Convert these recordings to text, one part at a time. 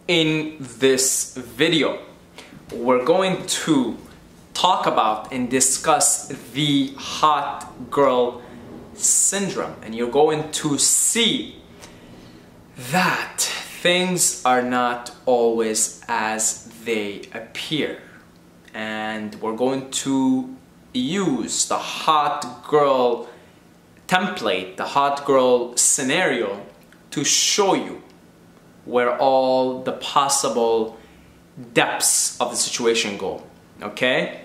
In this video, we're going to talk about and discuss the hot girl syndrome, and you're going to see that things are not always as they appear, and we're going to use the hot girl template, the hot girl scenario, to show you where all the possible depths of the situation go. Okay?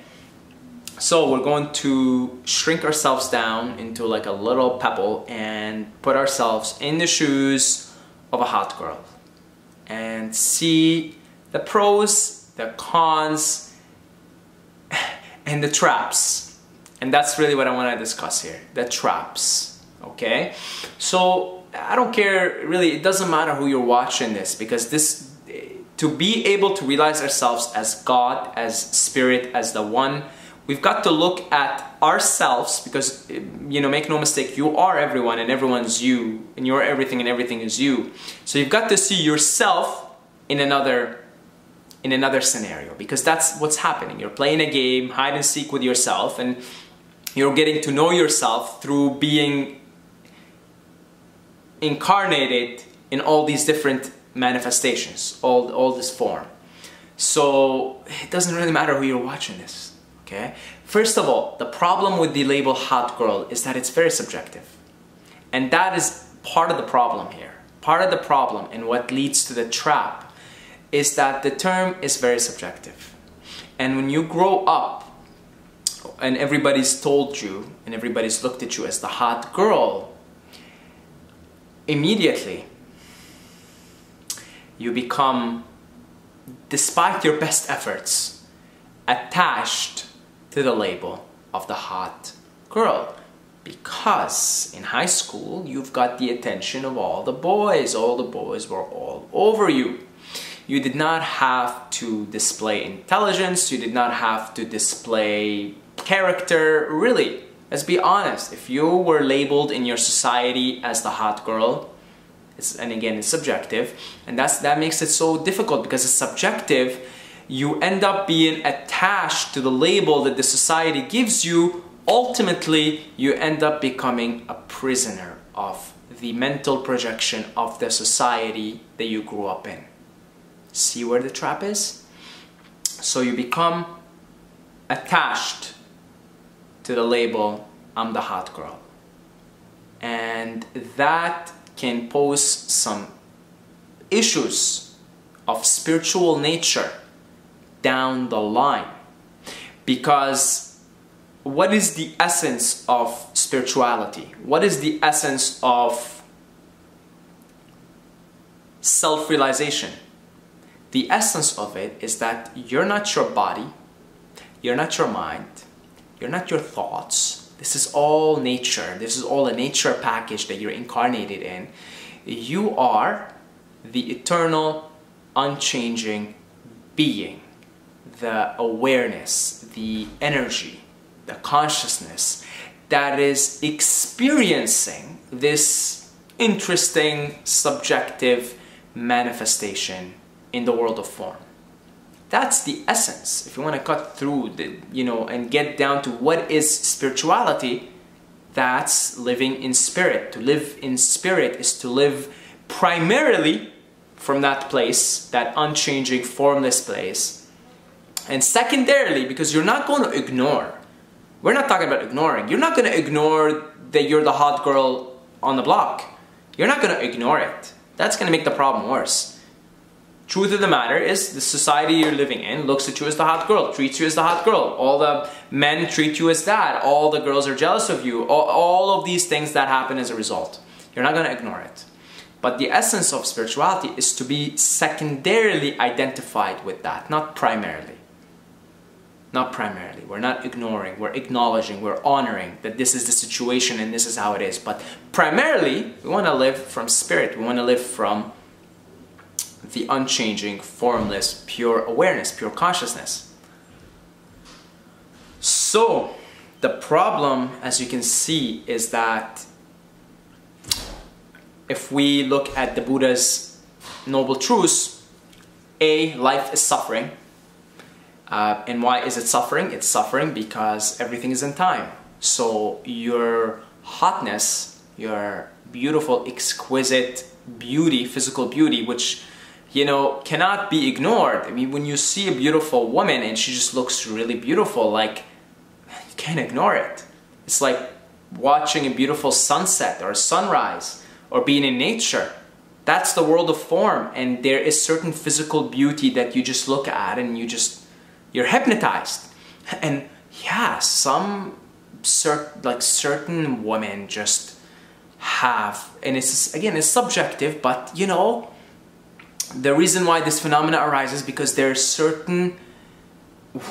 So we're going to shrink ourselves down into like a little pebble and put ourselves in the shoes of a hot girl and see the pros, the cons, and the traps. And that's really what I want to discuss here, the traps. Okay? So I don't care, really, it doesn't matter who you're watching this, because this, to be able to realize ourselves as God, as Spirit, as the One, we've got to look at ourselves, because, you know, make no mistake, you are everyone and everyone's you, and you're everything and everything is you. So you've got to see yourself in another scenario, because that's what's happening. You're playing a game, hide and seek with yourself, and you're getting to know yourself through being incarnated in all these different manifestations, all this form. So it doesn't really matter who you're watching this, okay? First of all, the problem with the label hot girl is that it's very subjective. And that is part of the problem here. Part of the problem, and what leads to the trap, is that the term is very subjective. And when you grow up and everybody's told you and everybody's looked at you as the hot girl, immediately you become, despite your best efforts, attached to the label of the hot girl, because in high school you've got the attention of all the boys were all over you. You did not have to display intelligence, you did not have to display character, really. Let's be honest, if you were labeled in your society as the hot girl, and again, it's subjective, and that makes it so difficult, because it's subjective. You end up being attached to the label that the society gives you. Ultimately, you end up becoming a prisoner of the mental projection of the society that you grew up in. See where the trap is? So you become attached to the label, I'm the hot girl. And that can pose some issues of spiritual nature down the line. Because what is the essence of spirituality? What is the essence of self-realization? The essence of it is that you're not your body, you're not your mind, you're not your thoughts. This is all nature. This is all a nature package that you're incarnated in. You are the eternal, unchanging being. The awareness, the energy, the consciousness that is experiencing this interesting, subjective manifestation in the world of form. That's the essence. If you want to cut through the, and get down to what is spirituality, that's living in spirit. To live in spirit is to live primarily from that place, that unchanging, formless place. And secondarily, because you're not going to ignore, we're not talking about ignoring, you're not going to ignore that you're the hot girl on the block. You're not going to ignore it. That's going to make the problem worse. Truth of the matter is, the society you're living in looks at you as the hot girl, treats you as the hot girl. All the men treat you as that. All the girls are jealous of you. All of these things that happen as a result. You're not going to ignore it. But the essence of spirituality is to be secondarily identified with that, not primarily. Not primarily. We're not ignoring, we're acknowledging, we're honoring that this is the situation and this is how it is. But primarily, we want to live from spirit. We want to live from the unchanging, formless, pure awareness, pure consciousness. So, the problem, as you can see, is that if we look at the Buddha's Noble Truths, life is suffering. And why is it suffering? It's suffering because everything is in time. So your hotness, your beautiful, exquisite beauty, physical beauty, which, you know, cannot be ignored. I mean, when you see a beautiful woman and she just looks really beautiful, like, you can't ignore it. It's like watching a beautiful sunset or sunrise or being in nature. That's the world of form, and there is certain physical beauty that you just look at and you're hypnotized. And yeah, certain women just have, and it's, again, it's subjective, but you know, the reason why this phenomena arises because there are certain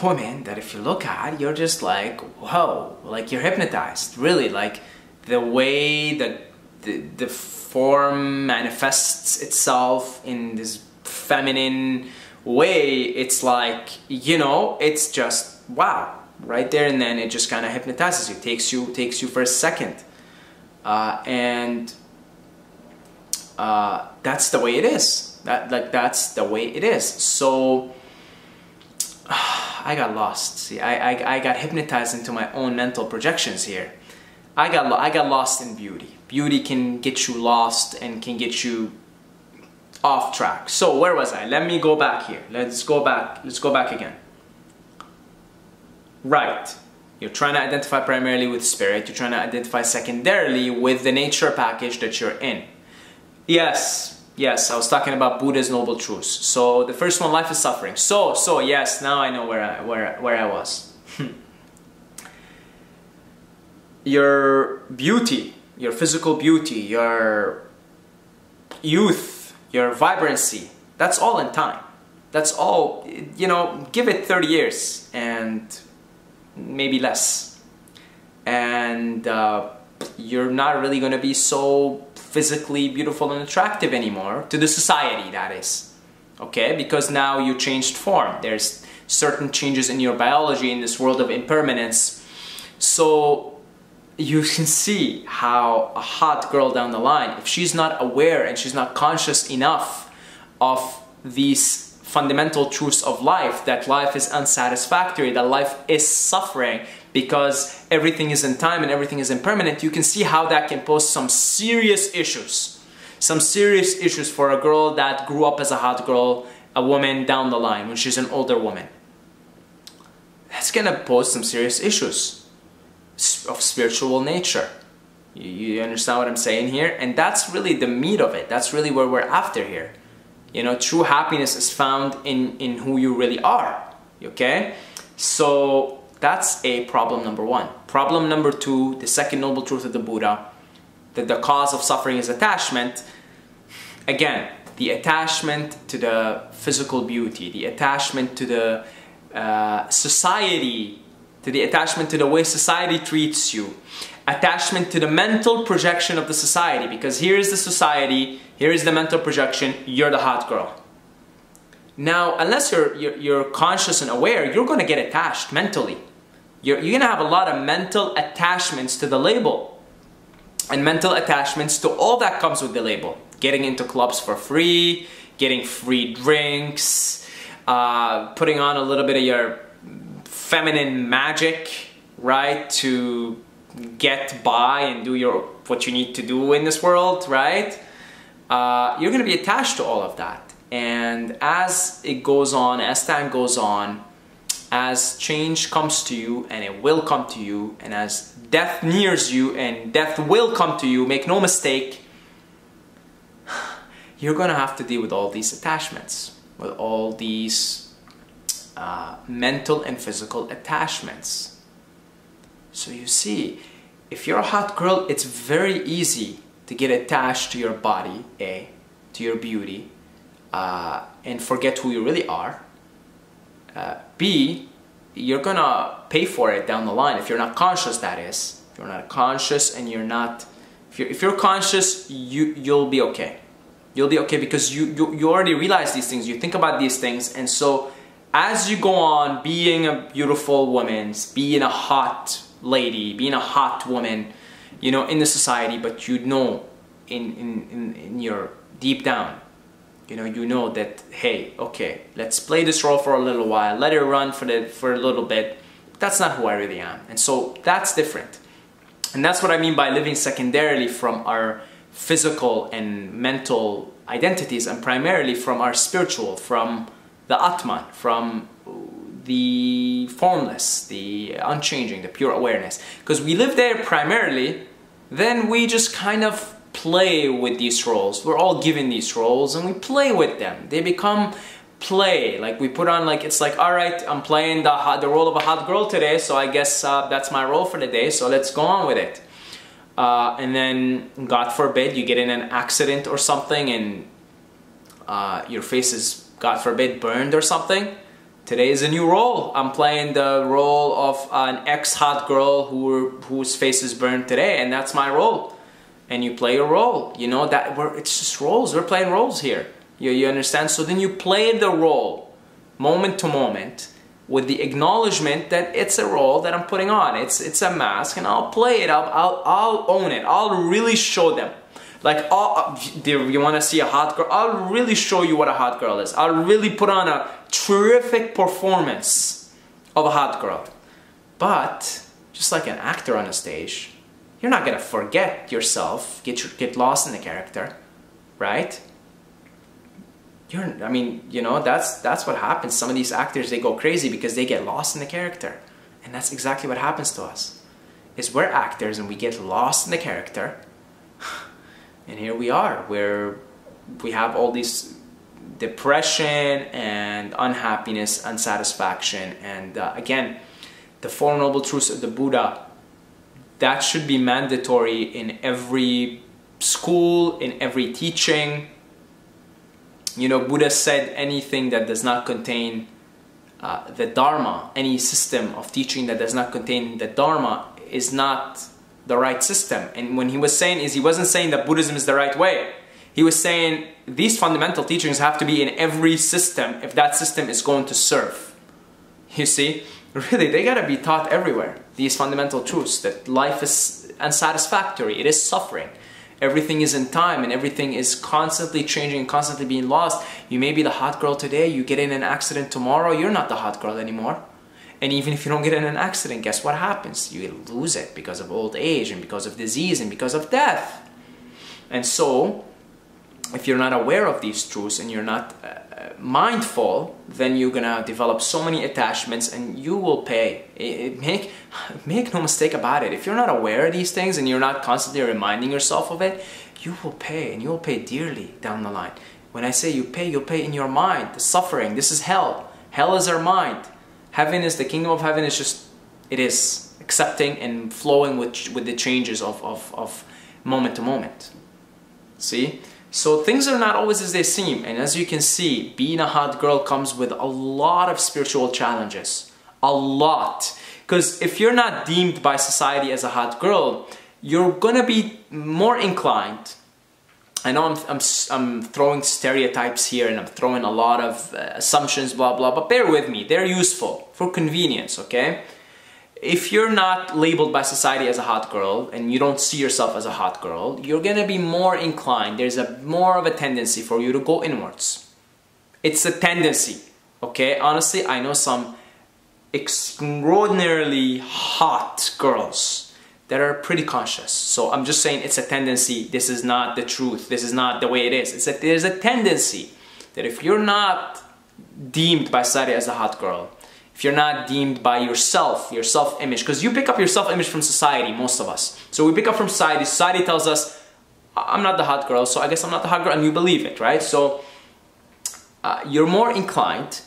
women that if you look at, you're just like, whoa, like you're hypnotized, really, like the way that the form manifests itself in this feminine way, it's like, you know, it's just wow, right there and then it just kind of hypnotizes you, takes you for a second, and that's the way it is. That's the way it is. So I got lost. See, I got hypnotized into my own mental projections here. I got lost in beauty. Beauty can get you lost and can get you off track. So where was I? Let me go back here. Let's go back again. Right. You're trying to identify primarily with spirit. You're trying to identify secondarily with the nature package that you're in. Yes, I was talking about Buddha's noble truths. So the first one, life is suffering. So yes, now I know where I was. Your beauty, your physical beauty, your youth, your vibrancy, that's all in time. That's all, you know, give it 30 years and maybe less. And you're not really going to be so physically beautiful and attractive anymore, to the society, that is. Okay, because now you changed form. There's certain changes in your biology in this world of impermanence. So you can see how a hot girl down the line, if she's not aware and she's not conscious enough of these fundamental truths of life, that life is unsatisfactory, that life is suffering because everything is in time and everything is impermanent, you can see how that can pose some serious issues. Some serious issues for a girl that grew up as a hot girl, a woman down the line when she's an older woman. That's gonna pose some serious issues of spiritual nature. You understand what I'm saying here? And that's really the meat of it. That's really where we're after here. You know, true happiness is found in who you really are. Okay? So that's a problem number one. Problem number two, the second noble truth of the Buddha, that the cause of suffering is attachment. Again, the attachment to the physical beauty, the attachment to the society, to the attachment to the way society treats you, attachment to the mental projection of the society, because here is the society, here is the mental projection, you're the hot girl. Now, unless you're conscious and aware, you're going to get attached mentally. You're going to have a lot of mental attachments to the label. And mental attachments to all that comes with the label. Getting into clubs for free, getting free drinks, putting on a little bit of your feminine magic, right, to get by and do what you need to do in this world, right? You're going to be attached to all of that. And as it goes on, as time goes on, as change comes to you, and it will come to you, and as death nears you, and death will come to you, make no mistake, you're going to have to deal with all these attachments, with all these mental and physical attachments. So you see, if you're a hot girl, it's very easy to get attached to your body, A, to your beauty, and forget who you really are. B, you're gonna pay for it down the line if you're not conscious, that is. If you're not conscious and you're not... If you're conscious, you'll be okay. You'll be okay because you already realize these things, you think about these things, and so as you go on being a beautiful woman, being a hot lady, being a hot woman, you know, in the society, but you know in your deep down, you know that, hey, okay, let's play this role for a little while, let it run for a little bit. That's not who I really am. And so that's different. And that's what I mean by living secondarily from our physical and mental identities, and primarily from our spiritual, from the Atman, from the formless, the unchanging, the pure awareness. Because we live there primarily, then we just kind of play with these roles. We're all given these roles and we play with them. They become play. Like we put on, like, it's like, all right, I'm playing the role of a hot girl today, so I guess that's my role for the day, so let's go on with it. And then, God forbid, you get in an accident or something and your face is, God forbid, burned or something. Today is a new role. I'm playing the role of an ex-hot girl whose face is burned today, and that's my role. And you play a role, you know, it's just roles. We're playing roles here. You understand? So then you play the role moment to moment with the acknowledgement that it's a role that I'm putting on. It's a mask, and I'll play it. I'll own it. I'll really show them. Like, you want to see a hot girl? I'll really show you what a hot girl is. I'll really put on a terrific performance of a hot girl. But just like an actor on a stage, you're not gonna forget yourself, get lost in the character, right? I mean, you know, that's what happens. Some of these actors, they go crazy because they get lost in the character, and that's exactly what happens to us. Is we're actors and we get lost in the character, and here we are, where we have all these depression and unhappiness, unsatisfaction, and again, the Four Noble Truths of the Buddha. That should be mandatory in every school, in every teaching. You know, Buddha said anything that does not contain the Dharma, any system of teaching that does not contain the Dharma is not the right system. And when he was saying he wasn't saying that Buddhism is the right way. He was saying these fundamental teachings have to be in every system if that system is going to serve. You see? Really, they gotta be taught everywhere. These fundamental truths, that life is unsatisfactory, it is suffering. Everything is in time and everything is constantly changing and constantly being lost. You may be the hot girl today, you get in an accident tomorrow, you're not the hot girl anymore. And even if you don't get in an accident, guess what happens? You lose it because of old age and because of disease and because of death. And so, if you're not aware of these truths and you're not mindful, then you're gonna develop so many attachments and you will pay. Make no mistake about it. If you're not aware of these things and you're not constantly reminding yourself of it, you will pay, and you will pay dearly down the line. When I say you'll pay in your mind. The suffering, this is hell. Hell is our mind. Heaven is, the kingdom of heaven is just, it is accepting and flowing with the changes of moment to moment. See? So things are not always as they seem, and as you can see, being a hot girl comes with a lot of spiritual challenges. A lot. Because if you're not deemed by society as a hot girl, you're gonna be more inclined. I know I'm throwing stereotypes here and I'm throwing a lot of assumptions, blah blah, but bear with me, they're useful for convenience, okay? If you're not labeled by society as a hot girl and you don't see yourself as a hot girl, you're gonna be more inclined. There's more of a tendency for you to go inwards. It's a tendency, okay? Honestly, I know some extraordinarily hot girls that are pretty conscious. So I'm just saying it's a tendency. This is not the truth. This is not the way it is. There's a tendency that if you're not deemed by society as a hot girl, if you're not deemed by yourself, your self-image, because you pick up your self-image from society, most of us. So we pick up from society. Society tells us, I'm not the hot girl, so I guess I'm not the hot girl, and you believe it, right? So you're more inclined,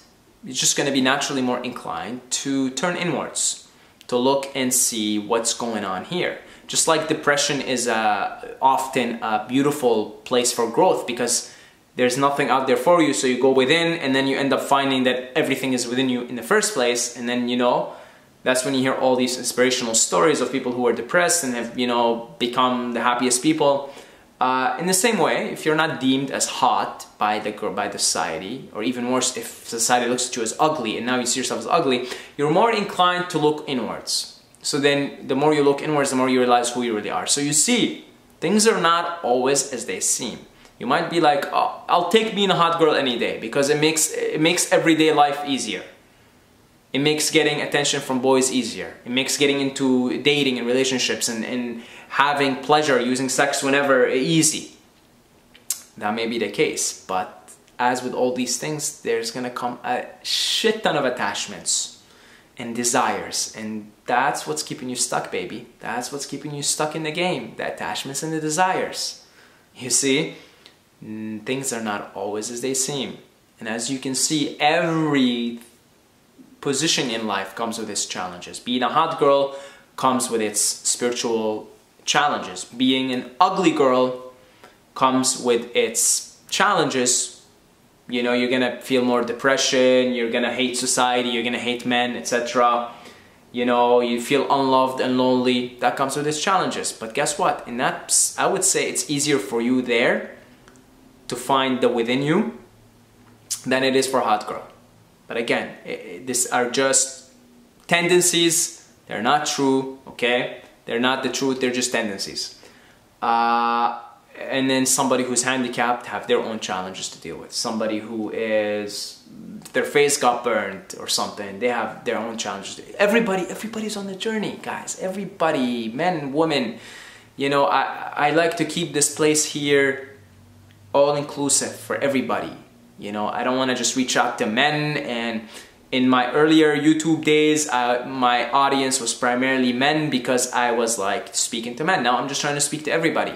you're just going to be naturally more inclined to turn inwards, to look and see what's going on here. Just like depression is often a beautiful place for growth, because there's nothing out there for you, so you go within and then you end up finding that everything is within you in the first place, and then, you know, that's when you hear all these inspirational stories of people who are depressed and have, you know, become the happiest people. In the same way, if you're not deemed as hot by the society, or even worse, if society looks at you as ugly and now you see yourself as ugly, you're more inclined to look inwards. So then the more you look inwards, the more you realize who you really are. So you see, things are not always as they seem. You might be like, oh, I'll take being a hot girl any day because it makes everyday life easier. It makes getting attention from boys easier. It makes getting into dating and relationships and having pleasure, using sex whenever easy. That may be the case, but as with all these things, there's gonna come a shit ton of attachments and desires, and that's what's keeping you stuck, baby. That's what's keeping you stuck in the game, the attachments and the desires. You see, things are not always as they seem. And as you can see, every position in life comes with its challenges. Being a hot girl comes with its spiritual challenges. Being an ugly girl comes with its challenges. You know, you're gonna feel more depression, you're gonna hate society, you're gonna hate men, etc. You know, you feel unloved and lonely. That comes with its challenges. But guess what? In that, I would say it's easier for you there to find the within you than it is for a hot girl. But again, these are just tendencies. They're not true, okay? They're not the truth, they're just tendencies. And then somebody who's handicapped have their own challenges to deal with. Somebody who is, their face got burned or something, they have their own challenges. Everybody's on the journey, guys. Everybody, men, women. You know, I like to keep this place here all-inclusive for everybody. You know, I don't want to just reach out to men. And in my earlier YouTube days, my audience was primarily men because I was like speaking to men. Now I'm just trying to speak to everybody.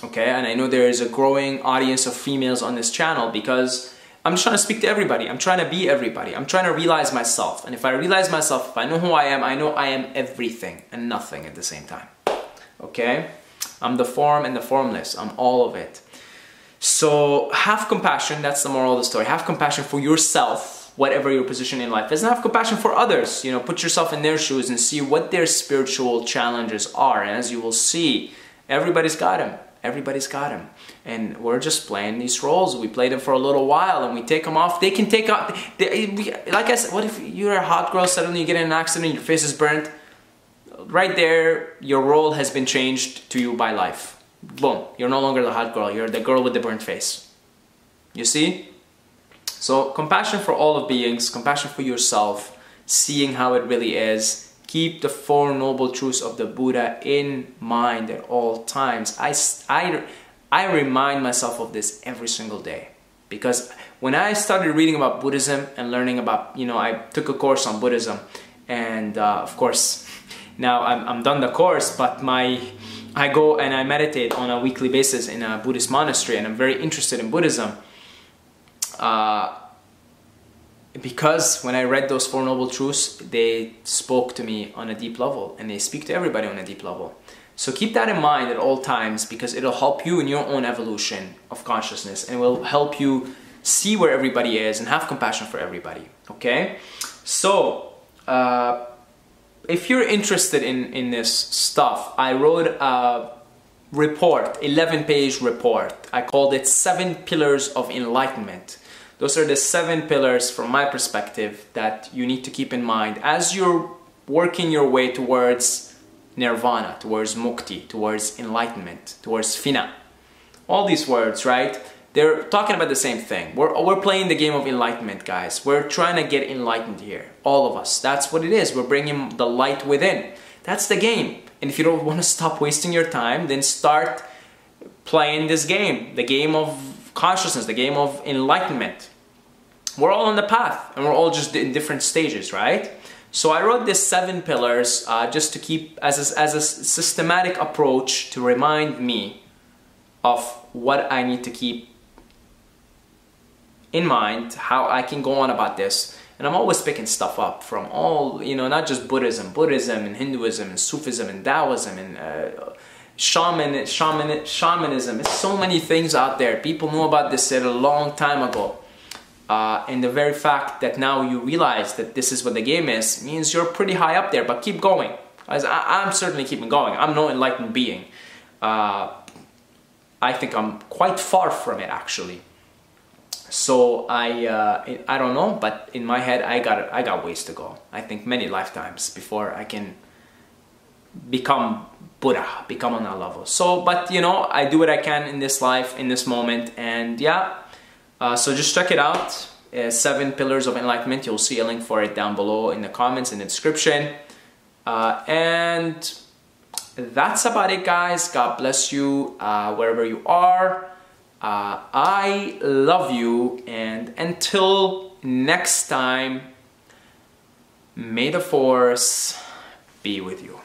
Okay, and I know there is a growing audience of females on this channel because I'm just trying to speak to everybody. I'm trying to be everybody. I'm trying to realize myself. And if I realize myself, if I know who I know I am everything and nothing at the same time. Okay? I'm the form and the formless. I'm all of it. So have compassion. That's the moral of the story. Have compassion for yourself, whatever your position in life is, and have compassion for others. You know, put yourself in their shoes and see what their spiritual challenges are. And as you will see, everybody's got them. Everybody's got them. And we're just playing these roles. We play them for a little while and we take them off. They can take off. Like I said, what if you're a hot girl, suddenly you get in an accident, your face is burnt? Right there, your role has been changed to you by life. Boom. You're no longer the hot girl. You're the girl with the burnt face. You see? So compassion for all of beings, compassion for yourself, seeing how it really is. Keep the Four Noble Truths of the Buddha in mind at all times. I remind myself of this every single day. Because when I started reading about Buddhism and learning about, you know, I took a course on Buddhism. And of course, now I'm done the course, but I go and I meditate on a weekly basis in a Buddhist monastery. And I'm very interested in Buddhism. Because when I read those Four Noble Truths, they spoke to me on a deep level, and they speak to everybody on a deep level. So keep that in mind at all times, because it'll help you in your own evolution of consciousness, and it will help you see where everybody is and have compassion for everybody, okay? So, if you're interested in this stuff, I wrote a report, 11-page report. I called it 7 Pillars of Enlightenment. Those are the 7 pillars from my perspective that you need to keep in mind as you're working your way towards nirvana, towards mukti, towards enlightenment, towards fina. All these words, right? They're talking about the same thing. We're playing the game of enlightenment, guys. We're trying to get enlightened here, all of us. That's what it is. We're bringing the light within. That's the game. And if you don't want to stop wasting your time, then start playing this game, the game of consciousness, the game of enlightenment. We're all on the path and we're all just in different stages, right? So I wrote these 7 pillars just to keep as a systematic approach to remind me of what I need to keep in mind, how I can go on about this. And I'm always picking stuff up from all, you know, not just Buddhism and Hinduism and Sufism and Taoism and shamanism. There's so many things out there. People knew about this a long time ago. And the very fact that now you realize that this is what the game is means you're pretty high up there, but keep going. I'm certainly keeping going. I'm no enlightened being. I think I'm quite far from it, actually. So I don't know, but in my head I got ways to go. I think many lifetimes before I can become Buddha, become on that level. So, but you know, I do what I can in this life, in this moment, and yeah. So just check it out. 7 Pillars of Enlightenment. You'll see a link for it down below in the comments, in the description. And that's about it, guys. God bless you wherever you are. I love you, and until next time, may the force be with you.